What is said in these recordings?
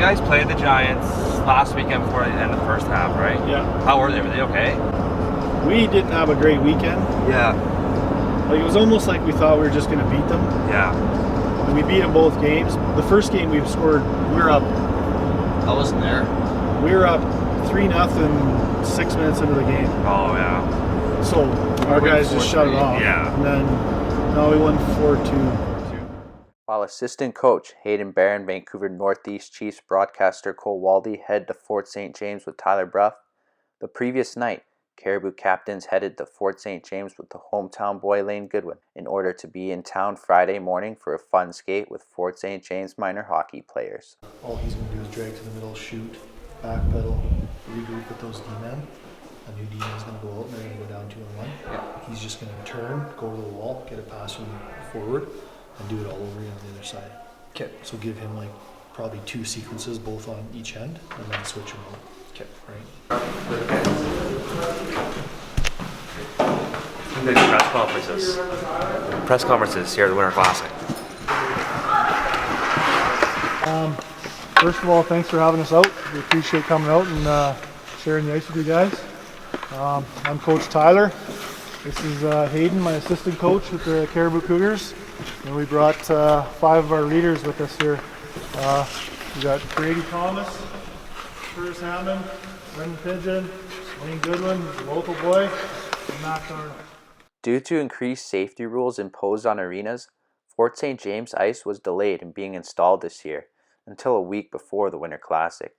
guys played the Giants last weekend before the end of the first half, right? Yeah. How were they? Were they okay? We didn't have a great weekend. Yeah. Like, it was almost like we thought we were just going to beat them. Yeah. And we beat them both games. The first game we scored, we were up. I wasn't there. We were up 3-0 6 minutes into the game. Oh, yeah. So our guys just shut it off. Yeah. And then, no, we won 4-2. While assistant coach Hayden Barron, Vancouver Northeast Chiefs broadcaster Cole Waldy headed to Fort St. James with Tyler Bruff, the previous night, Cariboo captains headed to Fort St. James with the hometown boy Lane Goodwin in order to be in town Friday morning for a fun skate with Fort St. James minor hockey players. All he's going to do is drag to the middle, shoot, backpedal, regroup with those D-men. A new D-man is going to go out and they're going to go down 2-on-1. Yeah. He's just going to turn, go to the wall, get a pass from forward, and do it all over again on the other side. Okay. So give him like probably 2 sequences, both on each end, and then switch him out. Okay. Right. Press conferences here at the Winter Classic. First of all, thanks for having us out. We appreciate coming out and sharing the ice with you guys. I'm Coach Tyler. This is Hayden, my assistant coach with the Cariboo Cougars. And we brought 5 of our leaders with us here. We got Brady Thomas, Curtis Hammond, Brendan Pigeon, Wayne Goodwin, the local boy, and Matt Darnold. Due to increased safety rules imposed on arenas, Fort St. James ice was delayed in being installed this year until a week before the Winter Classic.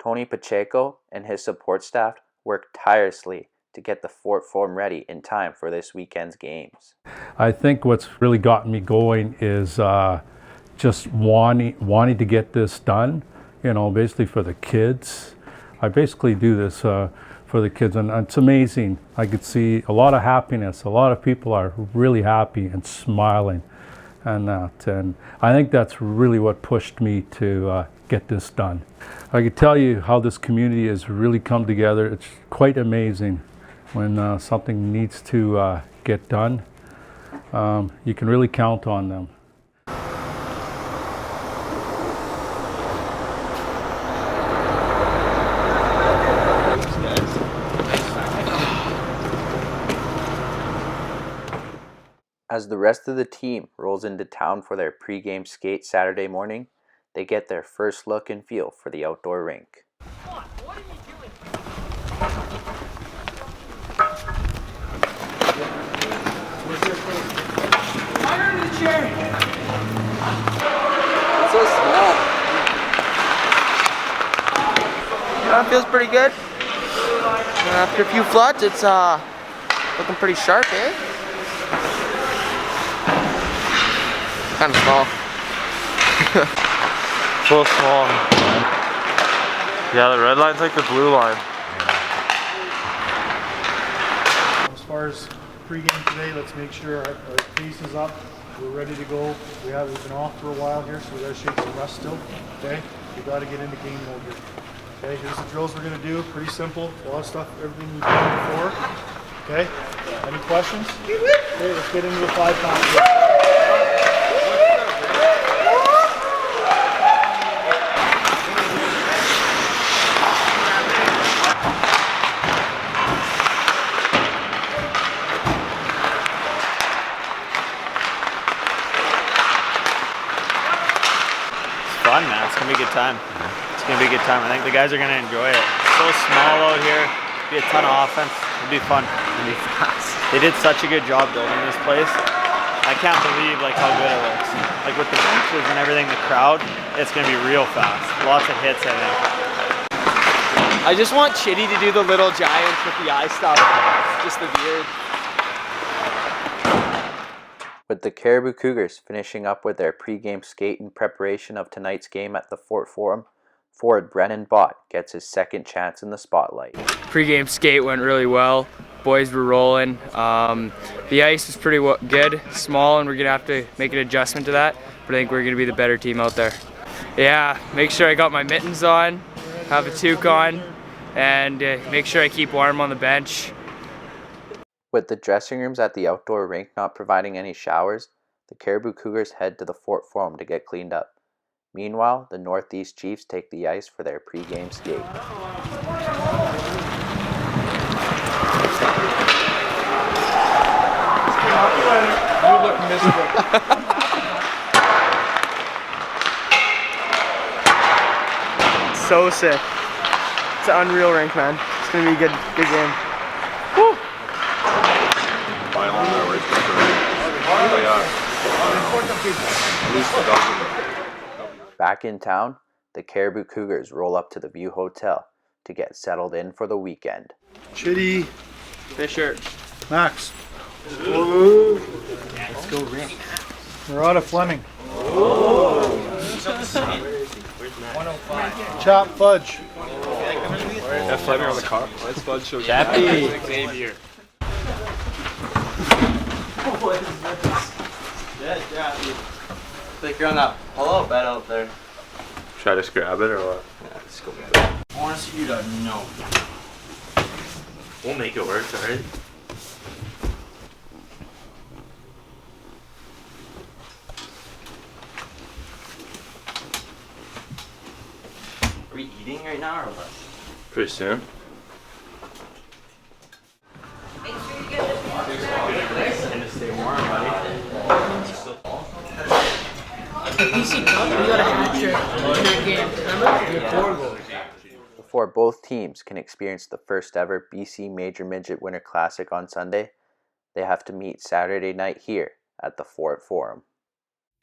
Tony Pacheco and his support staff worked tirelessly to get the Fort Forum ready in time for this weekend's games. I think what's really gotten me going is just wanting to get this done, basically for the kids. I basically do this for the kids, and it's amazing. I could see a lot of happiness. A lot of people are really happy and smiling and that, and I think that's really what pushed me to get this done. I could tell you how this community has really come together. It's quite amazing when something needs to get done. You can really count on them. As the rest of the team rolls into town for their pregame skate Saturday morning, they get their first look and feel for the outdoor rink. What are you doing? Fire in the chair. It's so small. It feels pretty good. After a few floods, it's looking pretty sharp, eh? Kind of small. So small. Yeah, the red line's like the blue line. As far as pregame today, let's make sure our pace is up. We're ready to go. We've been off for a while here, so we gotta shake some rust still. Okay, we gotta get into game mode here. Okay, here's the drills we're gonna do. Pretty simple. A lot of stuff, everything we've done before. Okay. Any questions? Okay, let's get into the 5-pound. Fun, man. It's gonna be a good time. It's gonna be a good time. I think the guys are gonna enjoy it. It's so small out here. Be a ton of offense. It'll be fun. It'll be fast. They did such a good job building this place. I can't believe how good it looks. Like with the benches and everything, the crowd, it's gonna be real fast. Lots of hits, I think. I just want Chitty to do the little Giants with the eye stuff. Just the beard. With the Cariboo Cougars finishing up with their pregame skate in preparation of tonight's game at the Fort Forum, forward Brennan Bott gets his second chance in the spotlight. Pre-game skate went really well. Boys were rolling. The ice was pretty good, small, and we're gonna have to make an adjustment to that. But I think we're gonna be the better team out there. Yeah, make sure I got my mittens on, have a toque on, and make sure I keep warm on the bench. With the dressing rooms at the outdoor rink not providing any showers, the Cariboo Cougars head to the Fort Forum to get cleaned up. Meanwhile, the Northeast Chiefs take the ice for their pregame skate. You look miserable. So sick. It's an unreal rink, man. It's gonna be a good game. Woo! Back in town, the Cariboo Cougars roll up to the View Hotel to get settled in for the weekend. Chitty. Fisher. Max. Let's go rink. We're out of Fleming. Chop fudge. That Fleming on the car. Let's fudge show. Chappy. Xavier. Like you're on that pull-out bed out there. Should I just grab it or what? Yeah, let's go get it. I want to see you to know. We'll make it work, alright? Are we eating right now or what? Pretty soon. And to stay warm, buddy. BC Cup, we got a hat trick in that game, remember? Before both teams can experience the first ever BC Major Midget Winter Classic on Sunday, they have to meet Saturday night here at the Fort Forum.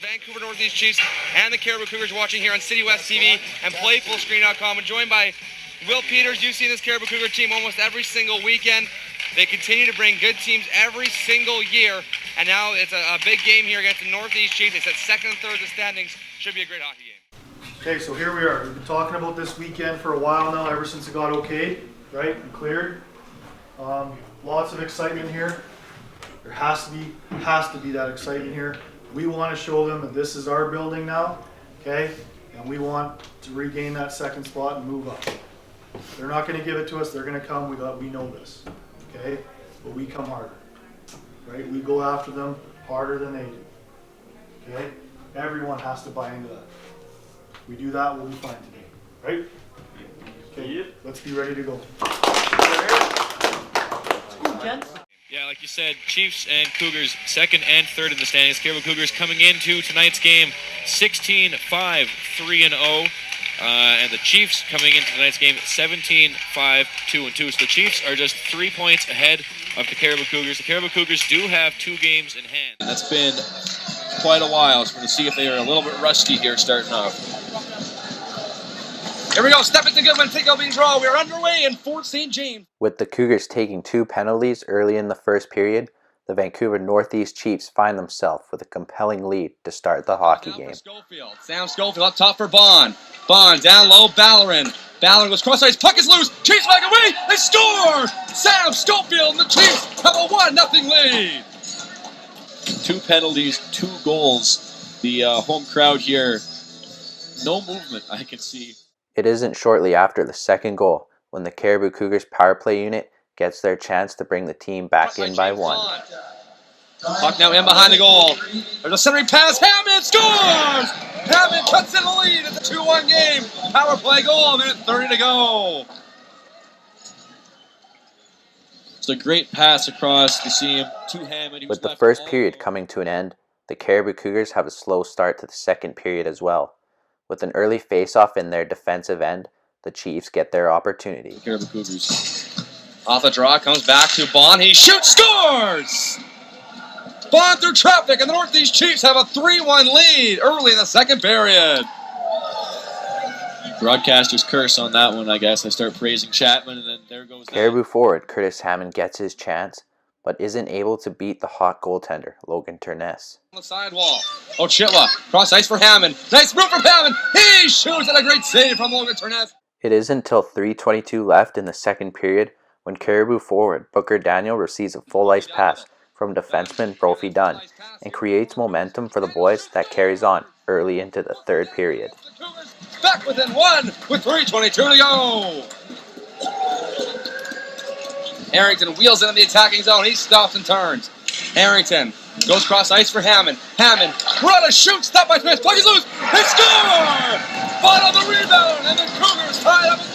Vancouver Northeast Chiefs and the Cariboo Cougars watching here on City West TV and PlayFullScreen.com. And joined by Will Peters. You've seen this Cariboo Cougar team almost every single weekend. They continue to bring good teams every single year. And now it's a big game here against the Northeast Chiefs. They set second and third in the standings. Should be a great hockey game. Okay, so here we are. We've been talking about this weekend for a while now, ever since it got okayed, right, and cleared. Lots of excitement here. There has to be that excitement here. We want to show them that this is our building now, okay? And we want to regain that second spot and move up. They're not going to give it to us. They're going to come. We know this, okay? But we come harder, right? We go after them harder than they do, okay? Everyone has to buy into that. We do that, we'll be fine today, right? Okay, let's be ready to go. Yeah, like you said, Chiefs and Cougars second and third in the standings. Cariboo Cougars coming into tonight's game 16-5, 3-0. And the Chiefs coming into tonight's game 17-5, 2-2. So the Chiefs are just 3 points ahead of the Cariboo Cougars. The Cariboo Cougars do have 2 games in hand. That's been quite a while. So we're going to see if they are a little bit rusty here starting off. Here we go. Step into Goodman. Take opening draw. We are underway in Fort St. James. With the Cougars taking 2 penalties early in the first period, the Vancouver Northeast Chiefs find themselves with a compelling lead to start the hockey game. Sam Schofield up top for Bond. Bond down low. Ballerin. Ballerin goes cross ice. Puck is loose. Chiefs back away. They score. Sam Schofield and the Chiefs have a 1-0 lead. 2 penalties, 2 goals. The home crowd here, no movement I can see. It isn't shortly after the second goal when the Cariboo Cougars power play unit gets their chance to bring the team back in by 1. Puck now in behind the goal. There's a centering pass. Hammond scores! Hammond cuts in the lead. It's a 2-1 game. Power play goal. Minute 30 to go. It's a great pass across the seam to Hammond. With the first period coming to an end, the Cariboo Cougars have a slow start to the second period as well. With an early face-off in their defensive end, the Chiefs get their opportunity. Cariboo Cougars. Off the draw, comes back to Bond. He shoots, scores! Bond through traffic, and the Northeast Chiefs have a 3-1 lead early in the second period. Broadcaster's curse on that one, I guess. I start praising Chapman, and then there goes that. Cariboo forward Curtis Hammond gets his chance, but isn't able to beat the hot goaltender, Logan Turness. On the sidewall. Ochilla, cross ice for Hammond. Nice move from Hammond. He shoots, and a great save from Logan Turness. It isn't until 3:22 left in the second period when Cariboo forward Booker Daniel receives a full ice pass from defenseman Brophy Dunn and creates momentum for the boys that carries on early into the third period. Back within 1 with 3:22 to go. Harrington wheels into the attacking zone. He stops and turns. Harrington Goes cross ice for Hammond. Hammond, run a shoot, stop by Smith. Puck is loose. They score! Bottom of the rebound, and the Cougars tie up at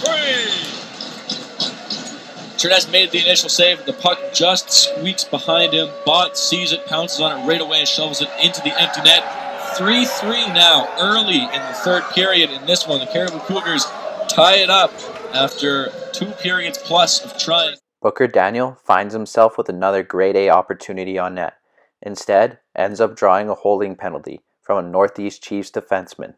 3. Trinez made the initial save. The puck just squeaks behind him. Bott sees it, pounces on it right away, and shovels it into the empty net. 3-3 now, early in the third period. In this one, the Cariboo Cougars tie it up after 2 periods plus of trying. Booker Daniel finds himself with another grade A opportunity on net. Instead, ends up drawing a holding penalty from a Northeast Chiefs defenseman.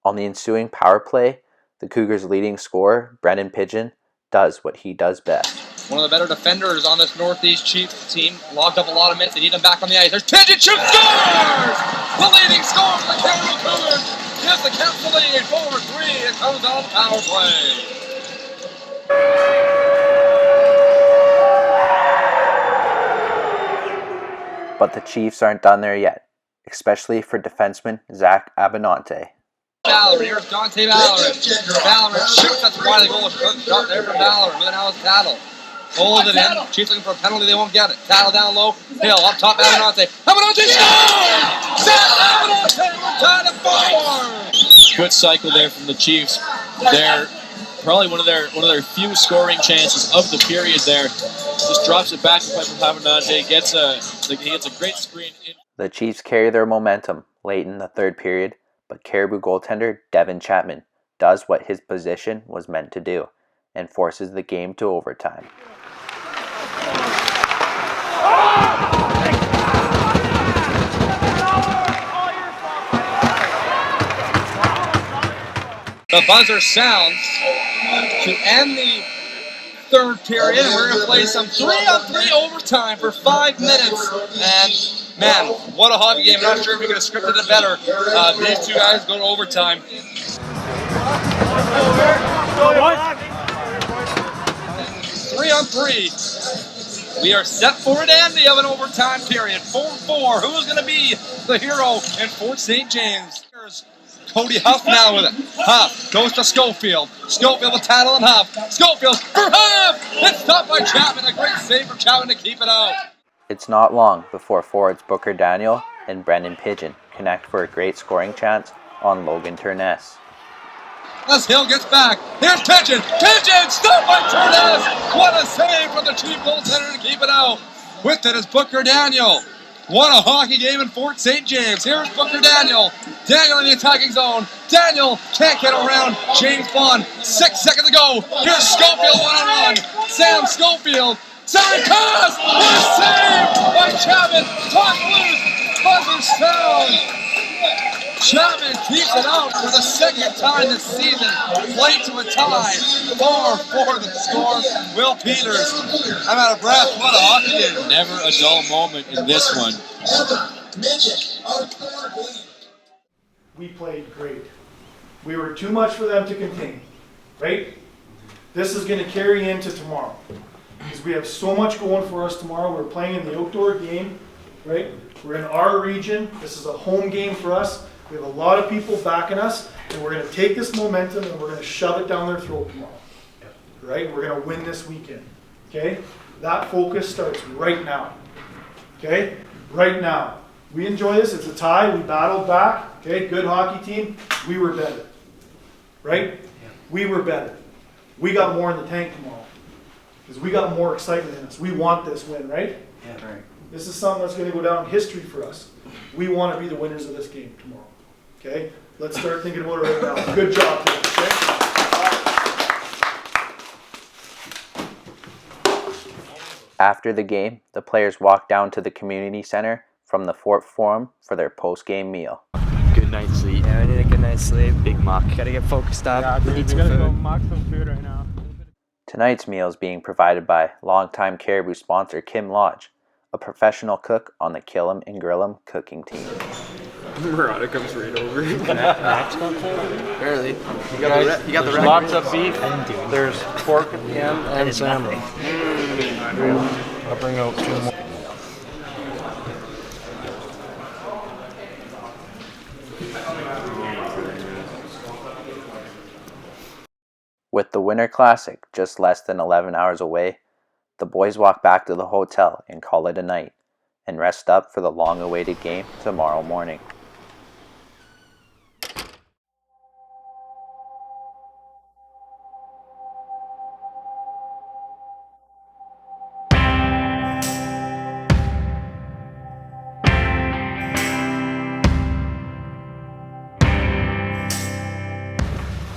On the ensuing power play, the Cougars' leading scorer, Brendan Pigeon, does what he does best. One of the better defenders on this Northeast Chiefs team. Logged up a lot of minutes. They need him back on the ice. There's Pigeon, shoots, scores! The leading scorer for the Cariboo Cougars gives the Caps the lead. 4-3. It comes on power play. But the Chiefs aren't done there yet, especially for defenseman Zach Abinante. Valor, here's Dante Valor. Valor shoots, that's why the goal was shot there from Valor. But now it's Tattle. Hold it in. Chiefs looking for a penalty, they won't get it. Tattle down low. Hill up top, Abinante. Abinante scores! Zach Abinante, we're tied at 4! Good cycle there from the Chiefs. They're probably one of their few scoring chances of the period there. Just drops it back to play from Abinante. He gets a great screen in. The Chiefs carry their momentum late in the third period, but Cariboo goaltender Devin Chapman does what his position was meant to do and forces the game to overtime. The buzzer sounds to end the third period, and we're going to play some 3-on-3 overtime for 5 minutes. And man, what a hockey game. I'm not sure if we could have scripted it better. These two guys go to overtime. 3-on-3. We are set for an ending of an overtime period. 4-4. Who's going to be the hero in Fort St. James? Cody Huff now with it. Huff goes to Schofield. Schofield with Tattle and Huff. Schofield for Huff! It's stopped by Chapman. A great save for Chapman to keep it out. It's not long before forwards Booker Daniel and Brendan Pigeon connect for a great scoring chance on Logan Turness. As Hill gets back, here's Pigeon. Pigeon stopped by Turness. What a save from the Chief goaltender to keep it out. With it is Booker Daniel. What a hockey game in Fort St. James. Here's Booker Daniel. Daniel in the attacking zone. Daniel can't get around James Bond. 6 seconds to go. Here's Schofield one-on-one. Sam Schofield. Centering pass. What a save by Chapman. Puck loose. Buzzer sound. Chapman keeps it out for the second time this season. Played to a tie. 4-4 the score. Will Peters. I'm out of breath. What a hockey game. Never a dull moment in this one. We played great. We were too much for them to contain, right? This is going to carry into tomorrow because we have so much going for us tomorrow. We're playing in the outdoor game, right? We're in our region. This is a home game for us. We have a lot of people backing us, and we're going to take this momentum and we're going to shove it down their throat tomorrow, right? We're going to win this weekend, okay? That focus starts right now, okay? Right now. We enjoy this. It's a tie. We battled back, okay? Good hockey team. We were better, right? We were better. We got more in the tank tomorrow because we got more excitement in us. We want this win, right? Yeah, right. This is something that's going to go down in history for us. We want to be the winners of this game tomorrow. Okay? Let's start thinking about it right now. Good job today, okay? After the game, the players walk down to the community center from the Fort Forum for their post-game meal. Good night's sleep. Yeah, I need a good night's sleep. Big muck. Gotta get focused up. Yeah, Eat we some gotta food. go mock some food right now. Tonight's meal is being provided by longtime Cariboo sponsor Kim Lodge, a professional cook on the Kill 'em and Grill 'em cooking team. Murata comes right over. Barely. You got the Lots of beef. There's pork at the end and salmon. I'll bring out 2 more. With the Winter Classic just less than 11 hours away, the boys walk back to the hotel and call it a night, and rest up for the long-awaited game tomorrow morning.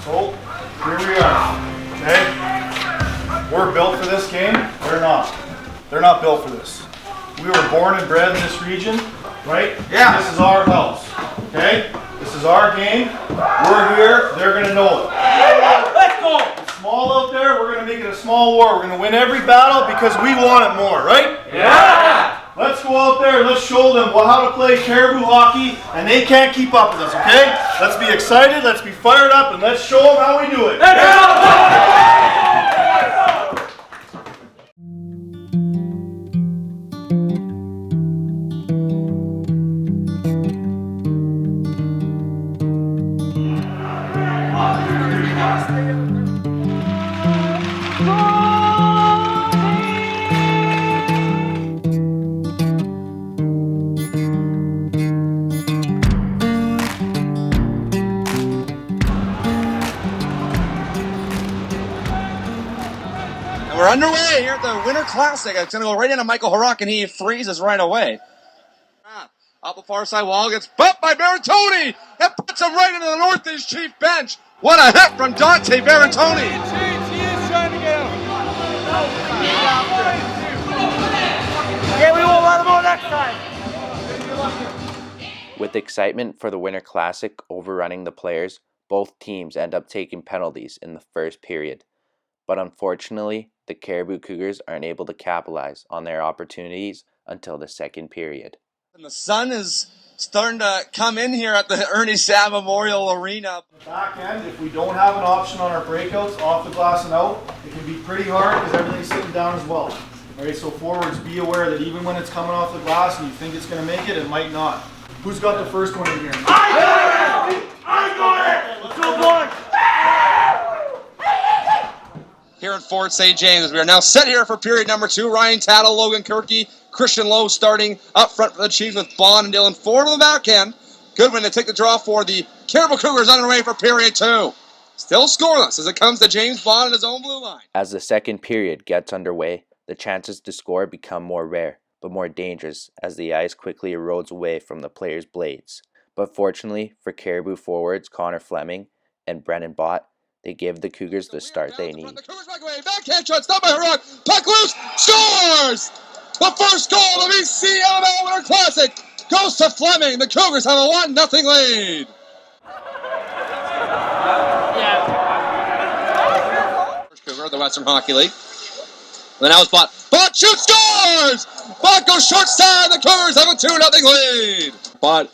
So, here we are, okay? We're built for this game. They're not. They're not built for this. We were born and bred in this region, right? Yeah. This is our house, okay? This is our game. We're here. They're going to know it. Let's go! It's small out there. We're going to make it a small war. We're going to win every battle because we want it more, right? Yeah! Let's go out there and let's show them how to play Cariboo hockey, and they can't keep up with us, okay? Let's be excited, let's be fired up, and let's show them how we do it. We're underway here at the Winter Classic. It's going to go right into Michael Harrock, and he freezes right away. Up the far side wall, gets bumped by Barantoni, and puts him right into the Northeast Chief bench. What a hit from Dante Barantoni. He is trying to get him. Yeah, we won't let him on next time. With excitement for the Winter Classic overrunning the players, both teams end up taking penalties in the first period. But unfortunately, the Cariboo Cougars aren't able to capitalize on their opportunities until the second period. And the sun is starting to come in here at the Ernie Sam Memorial Arena. Back end, if we don't have an option on our breakouts, off the glass and out, it can be pretty hard because everything's sitting down as well. All right, so forwards, be aware that even when it's coming off the glass and you think it's going to make it, it might not. Who's got the first one in here? I got it! I got it! Let's go, boys! Here at Fort St. James, we are now set here for period number 2. Ryan Tattle, Logan Kirky, Christian Lowe starting up front for the Chiefs with Bond and Dylan Ford on the back end. Goodwin to take the draw for the Cariboo Cougars underway for period 2. Still scoreless as it comes to James Bond and his own blue line. As the second period gets underway, the chances to score become more rare, but more dangerous as the ice quickly erodes away from the players' blades. But fortunately for Cariboo forwards Connor Fleming and Brennan Bott, they give the Cougars the start they need. The Cougars back away, backhand shot, stopped by Harrock, puck loose, scores! The first goal of BCMML Winter Classic goes to Fleming. The Cougars have a 1-0 lead. First Cougar of the Western Hockey League. And now it's Bott. Bott shoots, scores! Bott goes short side. The Cougars have a 2-0 lead. Bott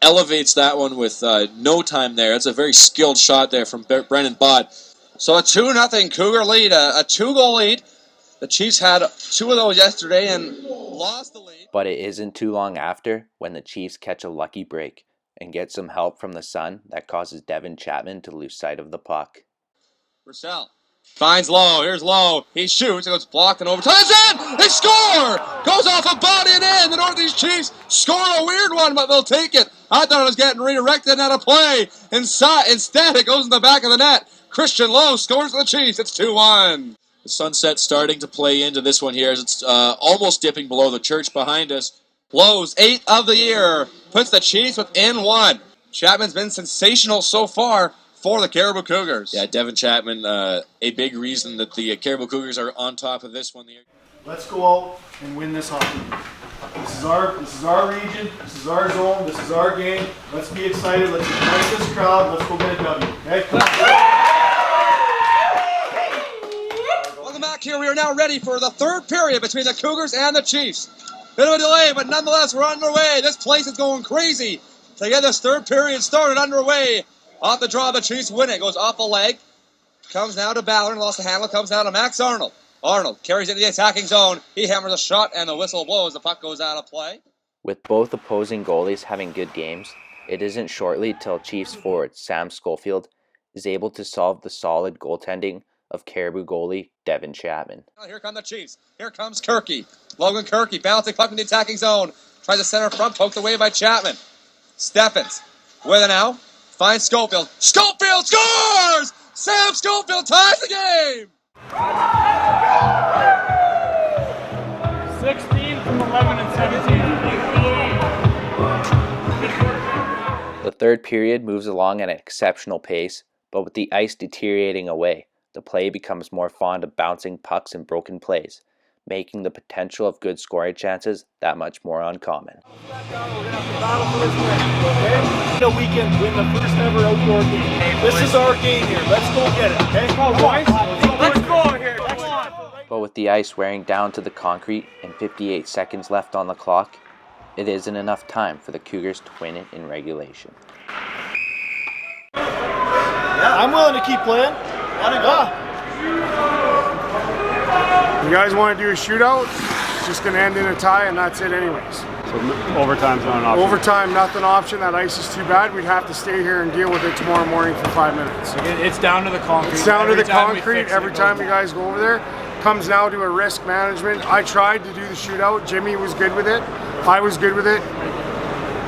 elevates that one with no time there. It's a very skilled shot there from Brennan Bott. So a 2-0 Cougar lead, a 2-goal lead. The Chiefs had 2 of those yesterday and lost the lead. But it isn't too long after when the Chiefs catch a lucky break and get some help from the sun that causes Devin Chapman to lose sight of the puck. Purcell finds Lowe. Here's Lowe. He shoots. It goes blocked and overtime. It's in! They score! Goes off a body and in. The Northeast Chiefs score a weird one, but they'll take it. I thought it was getting redirected out of play. Instead, it goes in the back of the net. Christian Lowe scores for the Chiefs. It's 2-1. The sunset starting to play into this one here as it's almost dipping below the church behind us. Lowe's 8th of the year puts the Chiefs within 1. Chapman's been sensational so far for the Cariboo Cougars. Yeah, Devin Chapman, a big reason that the Cariboo Cougars are on top of this one. Let's go out and win this hockey game. This is our region, this is our zone, this is our game. Let's be excited, let's ignite this crowd, let's go get a W, okay? Welcome back here. We are now ready for the third period between the Cougars and the Chiefs. Bit of a delay, but nonetheless, we're underway. This place is going crazy to get this third period started underway. Off the draw, the Chiefs win it. Goes off a leg. Comes now to Ballard, lost the handle. Comes now to Max Arnold. Arnold carries into the attacking zone. He hammers a shot, and the whistle blows. The puck goes out of play. With both opposing goalies having good games, it isn't shortly till Chiefs forward Sam Schofield is able to solve the solid goaltending of Cariboo goalie Devin Chapman. Here come the Chiefs. Here comes Kirky. Logan Kirky bouncing puck in the attacking zone. Tries to center front, poked away by Chapman. Steffens with it now. Finds Schofield. Schofield scores! Sam Schofield ties the game! 16 from 11 and 17. The third period moves along at an exceptional pace, but with the ice deteriorating away, the play becomes more fond of bouncing pucks and broken plays, making the potential of good scoring chances that much more uncommon. So we can win the first ever outdoor game. This is our game here. Let's go get it, okay? Come on, boys. Let's go here. Come on. But with the ice wearing down to the concrete and 58 seconds left on the clock, it isn't enough time for the Cougars to win it in regulation. Yeah, I'm willing to keep playing. Let it go. You guys want to do a shootout? It's just going to end in a tie, and that's it anyways. So overtime's not an option? Overtime, not an option. That ice is too bad. We'd have to stay here and deal with it tomorrow morning for 5 minutes. It's down to the concrete. It's down to the concrete. Every time you guys go over there, comes now to a risk management. I tried to do the shootout. Jimmy was good with it. I was good with it.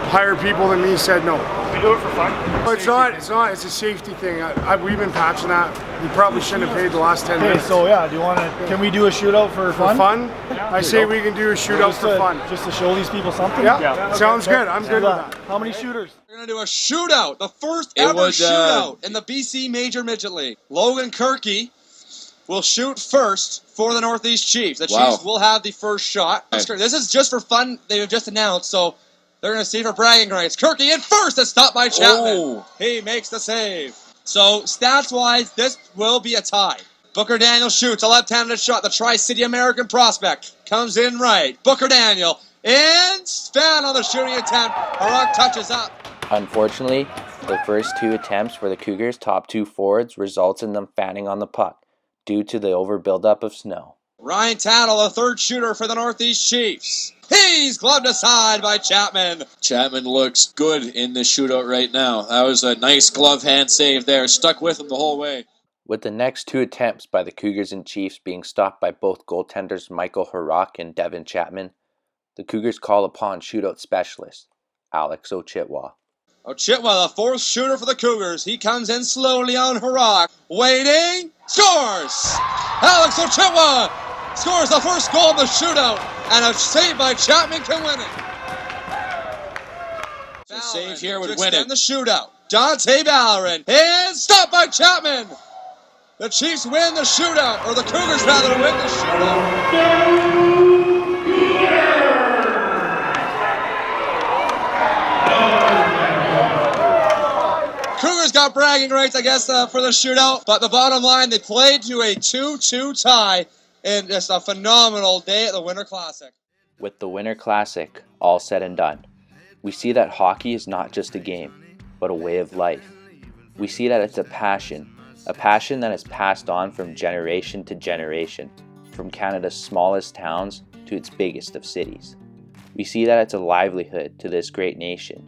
Higher people than me said no. We do it for fun. But it's not. It's a safety thing. We've been patching that. We probably shouldn't have paid the last 10 minutes. So yeah, do you want to? Can we do a shootout for fun? For fun? Yeah. I say we can do a shootout for fun. Just to show these people something? Yeah. Okay. Sounds good. I'm good with that. How many shooters? We're going to do a shootout. The first ever shootout in the BC Major Midget League. Logan Kirky will shoot first for the Northeast Chiefs. The Chiefs will have the first shot. This is just for fun. They've just announced, so they're going to see for bragging rights. Kirky in first. It's stopped by Chapman. He makes the save. So, stats-wise, this will be a tie. Booker Daniel shoots a left-handed shot. The Tri-City American prospect comes in right. Booker Daniel and found on the shooting attempt. Harak touches up. Unfortunately, the first two attempts for the Cougars' top two forwards results in them fanning on the puck due to the over buildup of snow. Ryan Tattle, the third shooter for the Northeast Chiefs. He's gloved aside by Chapman. Chapman looks good in the shootout right now. That was a nice glove hand save there. Stuck with him the whole way. With the next two attempts by the Cougars and Chiefs being stopped by both goaltenders Michael Harak and Devin Chapman, the Cougars call upon shootout specialist Alex Ochitwa. Ochitwa, the fourth shooter for the Cougars. He comes in slowly on Harak. Waiting. Scores! Alex Ochitwa scores the first goal of the shootout. And a save by Chapman can win it. A save here would win it. The shootout. Dante Ballerin is stopped by Chapman. The Chiefs win the shootout, or the Cougars rather win the shootout. Cougars got bragging rights, I guess, for the shootout. But the bottom line, they played to a 2-2 tie. And just a phenomenal day at the Winter Classic. With the Winter Classic all said and done, we see that hockey is not just a game, but a way of life. We see that it's a passion that is passed on from generation to generation, from Canada's smallest towns to its biggest of cities. We see that it's a livelihood to this great nation.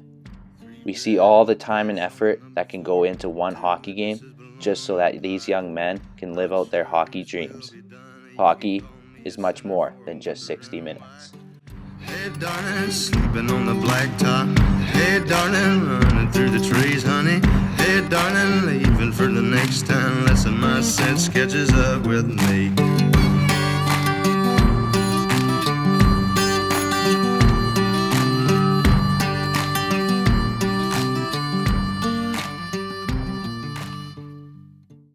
We see all the time and effort that can go into one hockey game just so that these young men can live out their hockey dreams. Hockey is much more than just 60 minutes. Hey darling, sleeping on the blacktop. Hey darling, running through the trees, honey. Hey darling, leaving for the next town. Lesson my sense catches up with me.